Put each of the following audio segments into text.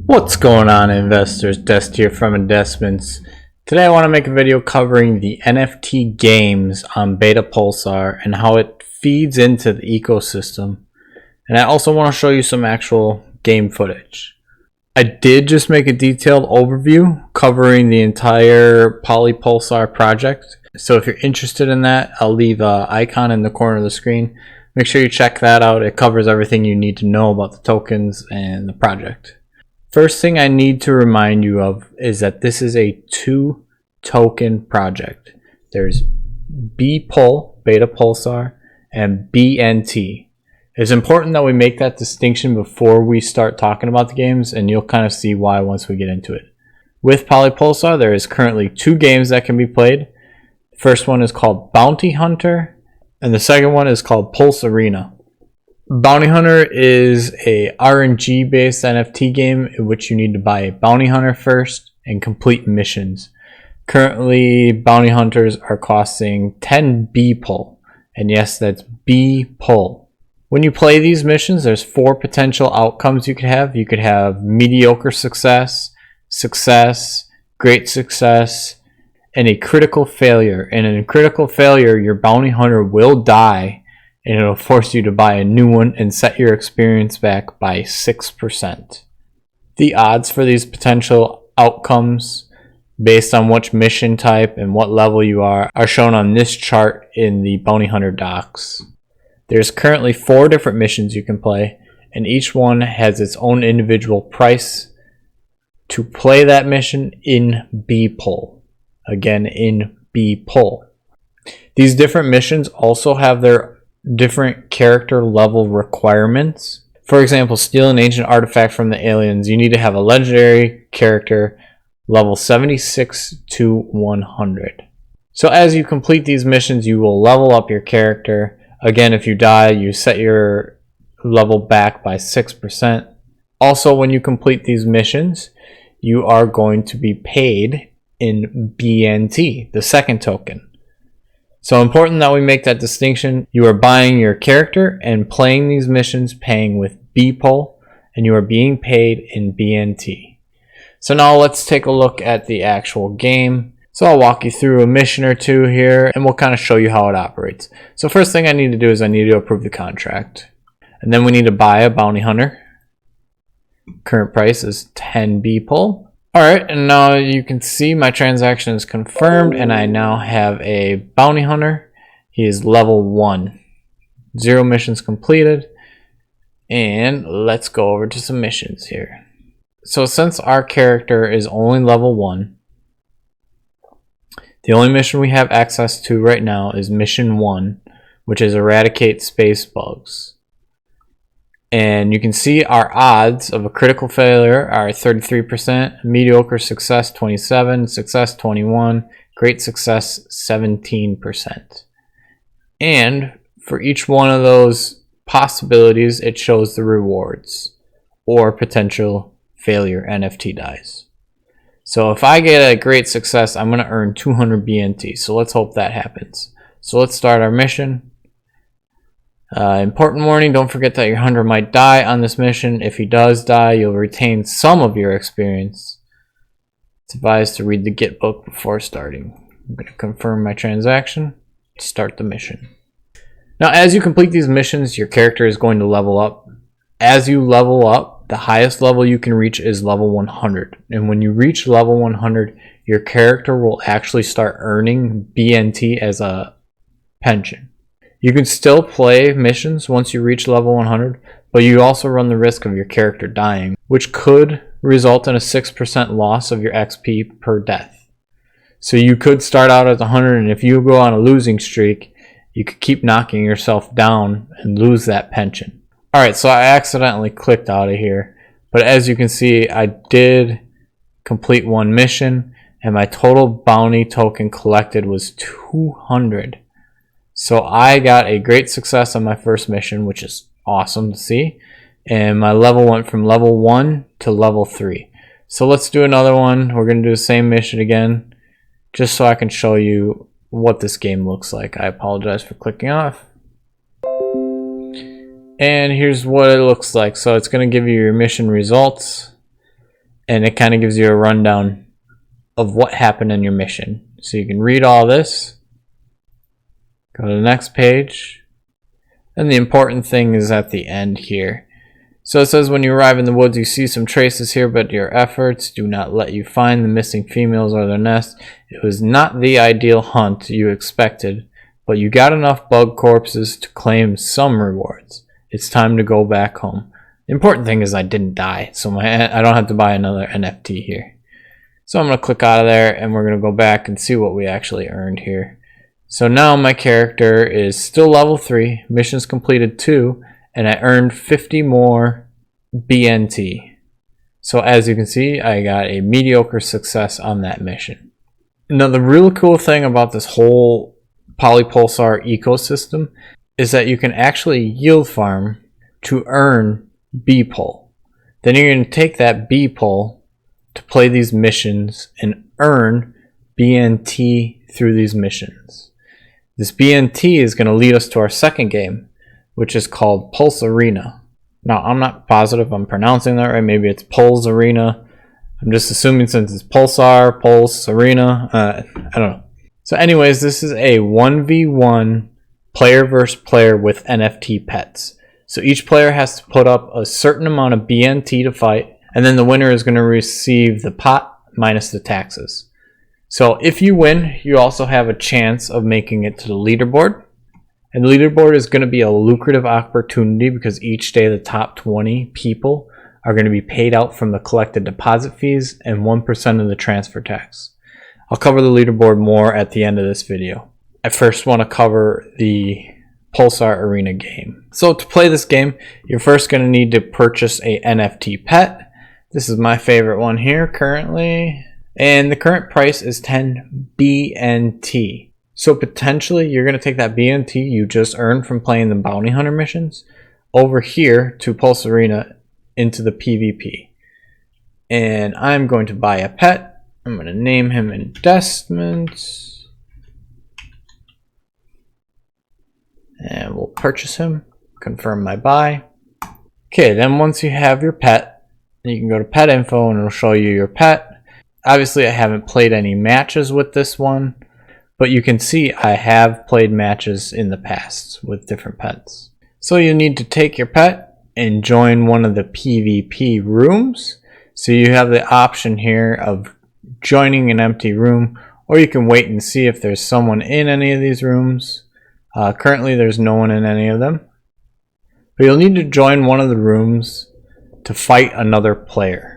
What's going on, investors? Dest here from Investments. Today I want to make a video covering the NFT games on bpul and how it feeds into the ecosystem. And I also want to show you some actual game footage. I did just make a detailed overview covering the entire PolyPulsar project. So if you're interested in that, I'll leave an icon in the corner of the screen. Make sure you check that out. It covers everything you need to know about the tokens and the project. First thing I need to remind you of is that this is a 2-token project. There's bpul, bpul, and BNT. It's important that we make that distinction before we start talking about the games, and you'll kind of see why once we get into it. With PolyPulsar, there is currently 2 games that can be played. The first one is called Bounty Hunter, and the second one is called Pulsarena. Bounty Hunter is a RNG based NFT game in which you need to buy a bounty hunter first and complete missions. Currently, bounty hunters are costing 10 bpul, and yes, that's bpul. When you play these missions, there's 4 potential outcomes you could have. You could have mediocre success, success, great success, and a critical failure. And in a critical failure, your bounty hunter will die, and it'll force you to buy a new one and set your experience back by 6%. The odds for these potential outcomes based on which mission type and what level you are shown on this chart in the Bounty Hunter docs. There's currently 4 different missions you can play, and each one has its own individual price to play that mission in bpul. Again, in bpul. These different missions also have their different character level requirements. For example, steal an ancient artifact from the aliens. You need to have a legendary character level 76 to 100. So as you complete these missions, you will level up your character. Again, if you die, you set your level back by 6%. Also, when you complete these missions, you are going to be paid in BNT, the second token. So important that we make that distinction. You are buying your character and playing these missions paying with bpul, and you are being paid in BNT. So now let's take a look at the actual game. So I'll walk you through a mission or two here, and we'll kind of show you how it operates. So first thing I need to do is I need to approve the contract. And then we need to buy a bounty hunter. Current price is 10 bpul. Alright, and now you can see my transaction is confirmed, and I now have a bounty hunter. He is level 1. 0 missions completed. And let's go over to some missions here. So since our character is only level 1, the only mission we have access to right now is mission 1, which is eradicate space bugs. And you can see our odds of a critical failure are 33%, mediocre success 27%, success 21%, great success 17%. And for each one of those possibilities, it shows the rewards or potential failure NFT dice. So if I get a great success, I'm going to earn 200 BNT. So let's hope that happens. So let's start our mission. Important warning, don't forget that your hunter might die on this mission. If he does die, you'll retain some of your experience. It's advised to read the Git book before starting. I'm going to confirm my transaction, start the mission. Now as you complete these missions, your character is going to level up. As you level up, the highest level you can reach is level 100. And when you reach level 100, your character will actually start earning BNT as a pension. You can still play missions once you reach level 100, but you also run the risk of your character dying, which could result in a 6% loss of your XP per death. So you could start out at 100, and if you go on a losing streak, you could keep knocking yourself down and lose that pension. Alright, so I accidentally clicked out of here, but as you can see, I did complete one mission, and my total bounty token collected was 200. So I got a great success on my first mission, which is awesome to see. And my level went from level 1 to level 3. So let's do another one. We're going to do the same mission again, just so I can show you what this game looks like. I apologize for clicking off. And here's what it looks like. So it's going to give you your mission results. and it kind of gives you a rundown of what happened in your mission. So you can read all this, go to the next page, and the important thing is at the end here. So it says, when you arrive in the woods, you see some traces here, but your efforts do not let you find the missing females or their nest. It was not the ideal hunt you expected, but you got enough bug corpses to claim some rewards. It's time to go back home. The important thing is I didn't die, so I don't have to buy another NFT here. So I'm going to click out of there, and we're going to go back and see what we actually earned here. So now my character is still level 3, missions completed 2, and I earned 50 more BNT. So as you can see, I got a mediocre success on that mission. Now the really cool thing about this whole PolyPulsar ecosystem is that you can actually yield farm to earn bpul. Then you're going to take that bpul to play these missions and earn BNT through these missions. This BNT is going to lead us to our second game, which is called pulsarena. Now, I'm not positive I'm pronouncing that right. Maybe it's pulsarena. I'm just assuming since it's pulsar, pulsarena. I don't know. So anyways, this is a 1v1 player versus player with NFT pets. So each player has to put up a certain amount of BNT to fight, and then the winner is going to receive the pot minus the taxes. So if you win, you also have a chance of making it to the leaderboard. And the leaderboard is going to be a lucrative opportunity because each day the top 20 people are going to be paid out from the collected deposit fees and 1% of the transfer tax. I'll cover the leaderboard more at the end of this video. I first want to cover the Pulsar Arena game. So to play this game, you're first going to need to purchase a NFT pet. This is my favorite one here currently. And the current price is 10 BNT. So potentially you're going to take that BNT you just earned from playing the bounty hunter missions over here to pulsarena into the PvP. And I'm going to buy a pet. I'm going to name him Investments. And we'll purchase him. Confirm my buy. Okay, then once you have your pet, you can go to pet info and it'll show you your pet. Obviously I haven't played any matches with this one, but you can see I have played matches in the past with different pets. So you need to take your pet and join one of the PvP rooms. So you have the option here of joining an empty room, or you can wait and see if there's someone in any of these rooms. Currently there's no one in any of them. But you'll need to join one of the rooms to fight another player.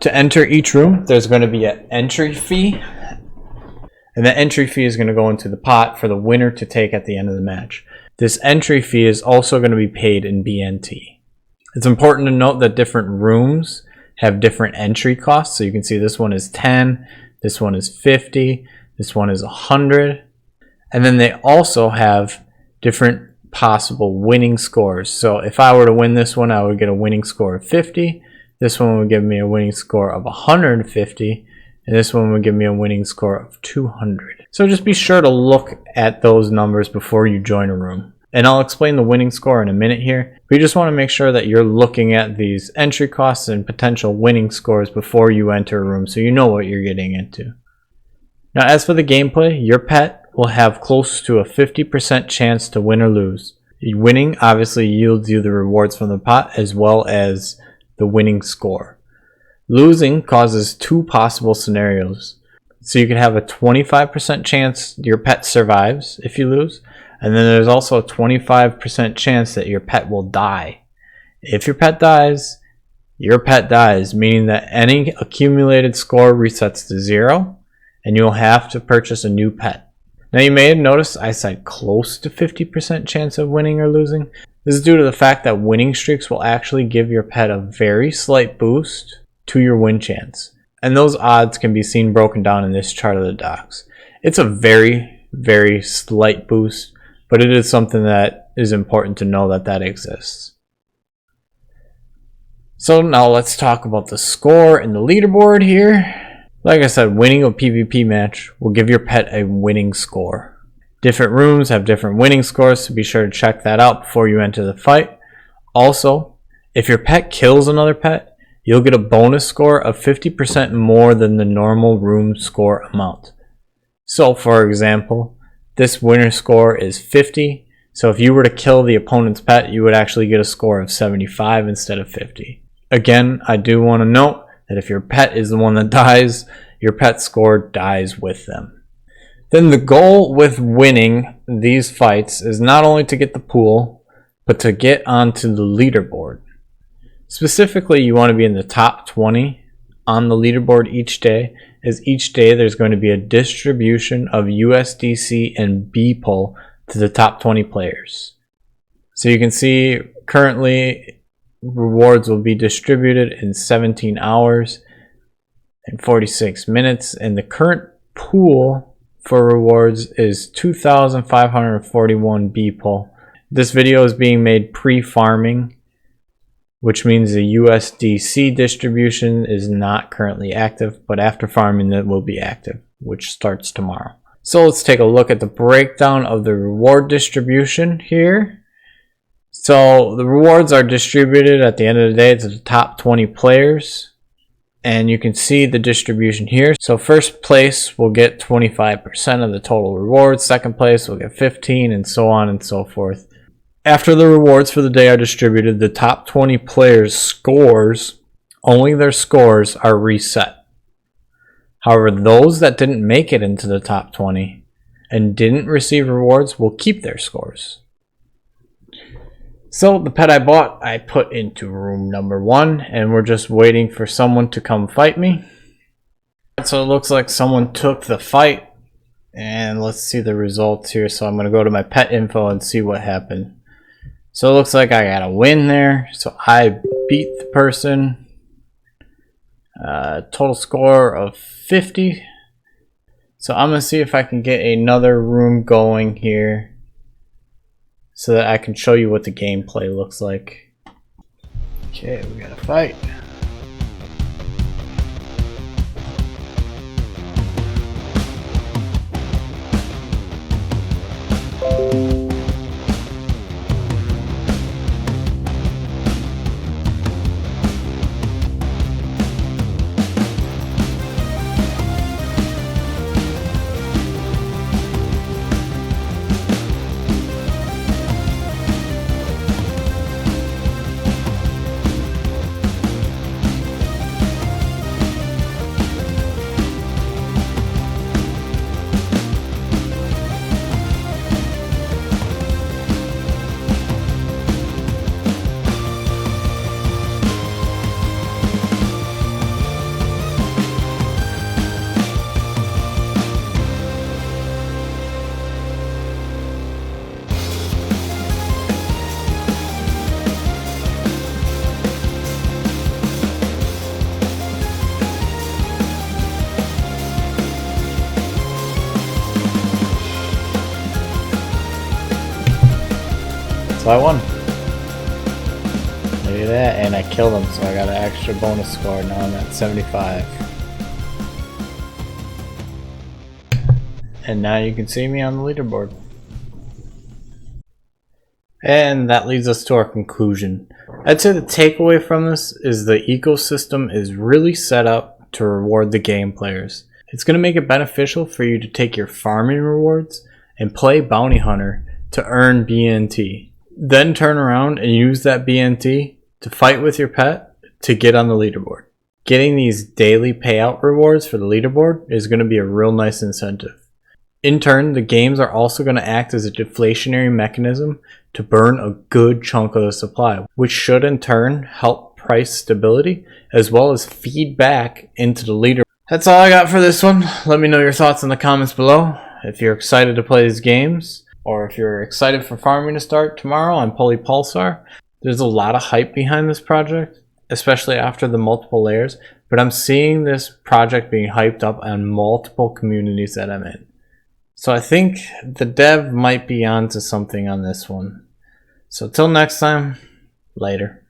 To enter each room, there's going to be an entry fee. And the entry fee is going to go into the pot for the winner to take at the end of the match. This entry fee is also going to be paid in BNT. It's important to note that different rooms have different entry costs. So you can see this one is 10, this one is 50, this one is 100. And then they also have different possible winning scores. So if I were to win this one, I would get a winning score of 50. This one would give me a winning score of 150. And this one would give me a winning score of 200. So just be sure to look at those numbers before you join a room. And I'll explain the winning score in a minute here. We just want to make sure that you're looking at these entry costs and potential winning scores before you enter a room so you know what you're getting into. Now as for the gameplay, your pet will have close to a 50% chance to win or lose. Winning obviously yields you the rewards from the pot as well as the winning score. Losing causes two possible scenarios. So you could have a 25% chance your pet survives if you lose, and then there's also a 25% chance that your pet will die. If your pet dies, meaning that any accumulated score resets to 0, and you'll have to purchase a new pet. Now you may have noticed I said close to 50% chance of winning or losing. This is due to the fact that winning streaks will actually give your pet a very slight boost to your win chance. And those odds can be seen broken down in this chart of the docs. It's a very, very slight boost, but it is something that is important to know that exists. So now let's talk about the score and the leaderboard here. Like I said, winning a PvP match will give your pet a winning score. Different rooms have different winning scores, so be sure to check that out before you enter the fight. Also, if your pet kills another pet, you'll get a bonus score of 50% more than the normal room score amount. So for example, this winner score is 50. So if you were to kill the opponent's pet, you would actually get a score of 75 instead of 50. Again, I do want to note that if your pet is the one that dies, your pet score dies with them. Then the goal with winning these fights is not only to get the pool, but to get onto the leaderboard. Specifically, you want to be in the top 20 on the leaderboard each day, as each day there's going to be a distribution of USDC and bpul to the top 20 players. So you can see currently rewards will be distributed in 17 hours and 46 minutes, and the current pool for rewards is 2,541 bpul. This video is being made pre-farming, which means the USDC distribution is not currently active, but after farming it will be active, which starts tomorrow. So let's take a look at the breakdown of the reward distribution here. So the rewards are distributed at the end of the day to the top 20 players, and you can see the distribution here. So first place will get 25% of the total rewards, second place will get 15%, and so on and so forth. After the rewards for the day are distributed, the top 20 players' scores, only their scores, are reset. However, those that didn't make it into the top 20 and didn't receive rewards will keep their scores. So the pet I bought, I put into room number 1, and we're just waiting for someone to come fight me. So it looks like someone took the fight, and let's see the results here. So I'm going to go to my pet info and see what happened. So it looks like I got a win there. So I beat the person. Total score of 50. So I'm going to see if I can get another room going here so that I can show you what the gameplay looks like. Okay, we got a fight. So I won. Look at that, and I killed him, so I got an extra bonus score. Now I'm at 75. And now you can see me on the leaderboard. And that leads us to our conclusion. I'd say the takeaway from this is the ecosystem is really set up to reward the game players. It's going to make it beneficial for you to take your farming rewards and play Bounty Hunter to earn BNT. Then turn around and use that BNT to fight with your pet to get on the leaderboard. Getting these daily payout rewards for the leaderboard is going to be a real nice incentive. In turn, the games are also going to act as a deflationary mechanism to burn a good chunk of the supply, which should in turn help price stability as well as feed back into the leaderboard. That's all I got for this one. Let me know your thoughts in the comments below. If you're excited to play these games, or if you're excited for farming to start tomorrow on PolyPulsar. There's a lot of hype behind this project, especially after the multiple layers, but I'm seeing this project being hyped up on multiple communities that I'm in. So I think the dev might be onto something on this one. So till next time, later.